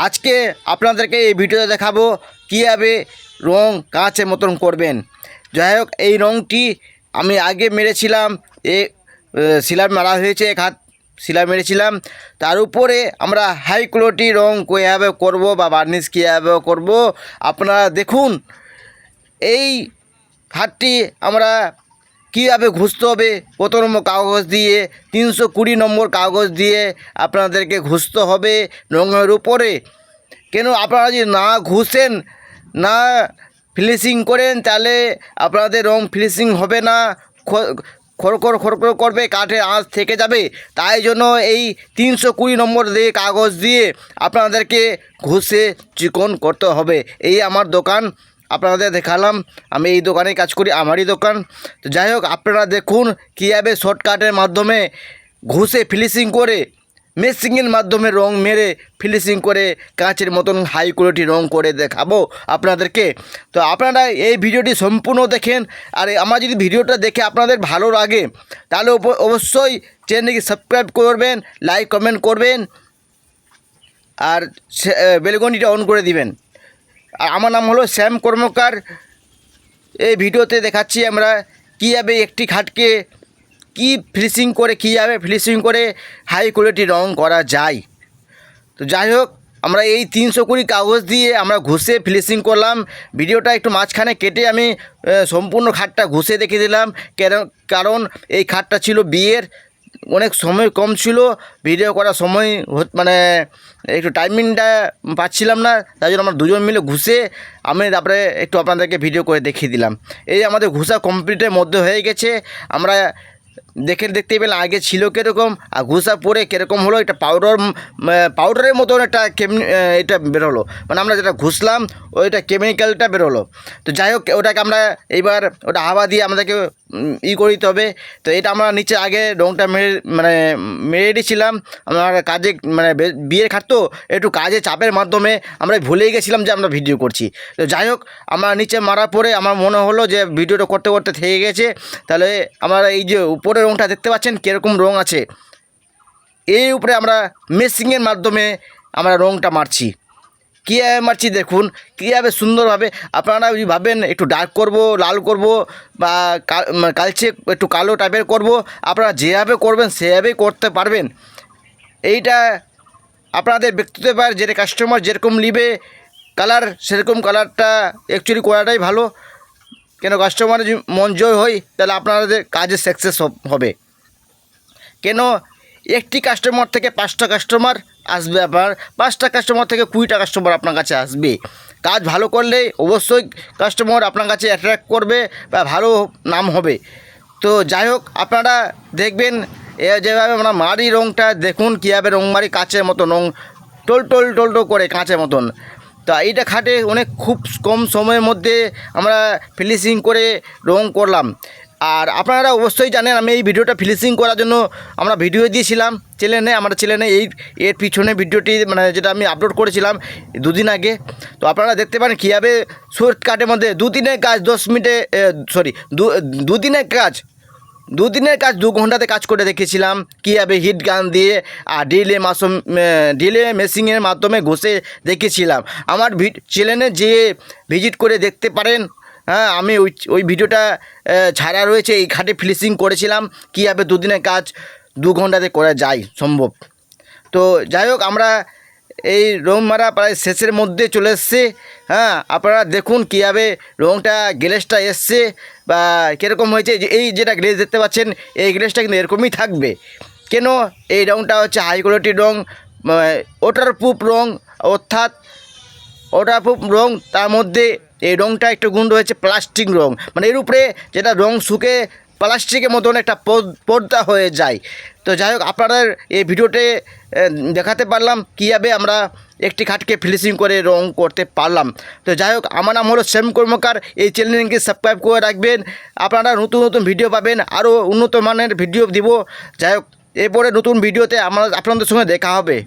আজকে আপনাদেরকে এই ভিডিওতে দেখাবো কীভাবে রং কাঁচের মতন করবেন। যাই হোক, এই রংটি আমি আগে মেরেছিলাম, সিলাই মারা হয়েছে, এক হাত সিলাই মেরেছিলাম। তার উপরে আমরা হাই কোয়ালিটি রং কীভাবে করব বা বার্নিশ কীভাবে করব আপনারা দেখুন। এই হাতটি আমরা কীভাবে ঘষতে হবে, কত নম্বর কাগজ দিয়ে, 320 নম্বর কাগজ দিয়ে আপনাদেরকে ঘষতে হবে রঙের উপরে। কেন আপনারা যদি না ঘষেন, না ফিনিশিং করেন, তাহলে আপনাদের রং ফিনিশিং হবে না, খড়খড় খড়খড় করবে, কাঠের আঁচ থেকে যাবে। তাই জন্য এই 320 নম্বর দিয়ে কাগজ দিয়ে আপনাদেরকে ঘষে চিকন করতে হবে। এই আমার দোকান, আপনাদের দেখালাম, আমি এই দোকানে কাজ করি, আমারই দোকান। তো যাই হোক, আপনারা দেখুন কীভাবে শর্টকাটের মাধ্যমে ঘষে ফিনিশিং করে, মেশিনের মাধ্যমে রং মেরে ফিনিশিং করে কাঁচের মতন হাই কোয়ালিটি রং করে দেখাবো আপনাদেরকে। তো আপনারা এই ভিডিওটি সম্পূর্ণ দেখেন। আর আমার যদি ভিডিওটা দেখে আপনাদের ভালো লাগে, তাহলে অবশ্যই চ্যানেলকে সাবস্ক্রাইব করবেন, লাইক কমেন্ট করবেন, আর বেলঘন্টিটা অন করে দিবেন। আর আমার নাম হলো শ্যাম কর্মকার। এই ভিডিওতে দেখাচ্ছি আমরা কীভাবে একটি খাটকে কীভাবে ফিনিশিং করে হাই কোয়ালিটি রং করা যায়। তো যাই হোক, আমরা এই 320 কাগজ দিয়ে আমরা ঘষে ফিনিশিং করলাম। ভিডিওটা একটু মাঝখানে কেটে আমি সম্পূর্ণ খাটটা ঘষে দেখিয়ে দিলাম, কারণ এই খাটটা ছিল বিয়ের, অনেক সময় কম ছিল, ভিডিও করার সময় মানে একটু টাইমিংটা পাচ্ছিলাম না, তাই জন্য আমরা দুজন মিলে ঘুষে আমি তারপরে একটু আপনাদেরকে ভিডিও করে দেখিয়ে দিলাম। এই আমাদের ঘুষা কমপ্লিটের মধ্যে হয়ে গেছে। আমরা দেখতে পেলাম আগে ছিল কীরকম আর ঘুষা পরে কীরকম হলো। এটা পাউডারের মতন একটা এটা বেরোলো, মানে আমরা যেটা ঘুষলাম ওইটা কেমিক্যালটা বেরোলো। তো যাই হোক, ওটাকে আমরা এইবার ওটা হাওয়া দিয়ে আমাদেরকে করে দিতে হবে। তো এটা আমরা নিচে আগে রংটা মেরে দিয়েছিলাম। আমার কাজে বিয়ের খাট তো একটু কাজে চাপের মাধ্যমে আমরা ভুলেই গেছিলাম যে আমরা ভিডিও করছি। তো যাই হোক, আমার নিচে মারার পরে আমার মনে হলো যে ভিডিওটা করতে করতে থেকে গেছে, তাহলে আমরা এই যে উপরে রংটা দেখতে পাচ্ছেন কীরকম রং আছে, এই উপরে আমরা মেশিনের মাধ্যমে আমরা রংটা মারছি। কীভাবে মারছি দেখুন, কীভাবে সুন্দরভাবে। আপনারা যদি ভাবেন একটু ডার্ক করব, লাল করব, বা কালচে একটু কালো টাইপের করব, আপনারা যেভাবে করবেন সেভাবেই করতে পারবেন। এইটা আপনাদের ব্যক্তিগত ব্যাপার, যেটা কাস্টমার যেরকম নেবে কালার, সেরকম কালারটা অ্যাকচুয়ালি করাটাই ভালো। কেন কাস্টমারের যদি মন জয় হয়, তাহলে আপনাদের কাজে সাকসেস হবে। কেন একটি কাস্টমার থেকে 5টা কাস্টমার আসবে, আপনার 5টা কাস্টমার থেকে 20টা কাস্টমার আপনার কাছে আসবে। কাজ ভালো করলে অবশ্যই কাস্টমার আপনার কাছে অ্যাট্রাক্ট করবে বা ভালো নাম হবে। তো যাই হোক, আপনারা দেখবেন যেভাবে আমরা মারি রংটা, দেখুন কীভাবে রং মারি, কাঁচের মতো রং টোল করে কাঁচের মতন। তা এইটা খাটে অনেক খুব কম সময়ের মধ্যে আমরা ফিনিশিং করে রং করলাম। আর আপনারা অবশ্যই জানেন, আমি এই ভিডিওটা ফিনিশিং করার জন্য আমরা ভিডিও দিয়েছিলাম চ্যানেলে, আমার চ্যানেলে এর পিছনে ভিডিওটি যেটা আমি আপলোড করেছিলাম 2 দিন আগে। তো আপনারা দেখতে পারেন কীভাবে শর্টকাটের মধ্যে 2 দিনের কাজ 10 মিনিটে, দু দিনের কাজ 2 ঘন্টাতে কাজ করে দেখেছিলাম কীভাবে হিট গান দিয়ে আর ডিলে মেশিনের মাধ্যমে ঘষে দেখেছিলাম। আমার চ্যানেলে যে ভিজিট করে দেখতে পারেন। হ্যাঁ, আমি ওই ভিডিওটা ছাড়া রয়েছে। এই খাটে ফিনিশিং করেছিলাম কীভাবে 2 দিনের কাজ 2 ঘন্টাতে করা যায় সম্ভব। তো যাই হোক, আমরা এই রং মারা প্রায় শেষের মধ্যে চলে এসছে। হ্যাঁ, আপনারা দেখুন কীভাবে রংটা গ্লেজটা এসছে বা কীরকম হয়েছে। এই যেটা গ্লেজ দেখতে পাচ্ছেন, এই গ্লেজটা কিন্তু এরকমই থাকবে। কেন এই রংটা হচ্ছে হাই কোয়ালিটির রং, ওয়াটারপ্রুফ রং, অর্থাৎ ওয়াটারপ্রুফ রং। তার মধ্যে এই রংটা একটু গুণ রয়েছে প্লাস্টিক রং, মানে এর উপরে যেটা রং শুকে প্লাস্টিকের মতন একটা পর্দা হয়ে যায়। তো যাই হোক, আপনাদের এই ভিডিওতে দেখাতে পারলাম কীভাবে আমরা একটি খাটকে ফিনিশিং করে রং করতে পারলাম। তো যাই হোক, আমার নাম হলো শ্যাম কর্মকার। এই চ্যানেলকে সাবস্ক্রাইব করে রাখবেন, আপনারা নতুন ভিডিও পাবেন, আরও উন্নত মানের ভিডিও দিব। যাই হোক, এরপরে নতুন ভিডিওতে আপনাদের সঙ্গে দেখা হবে।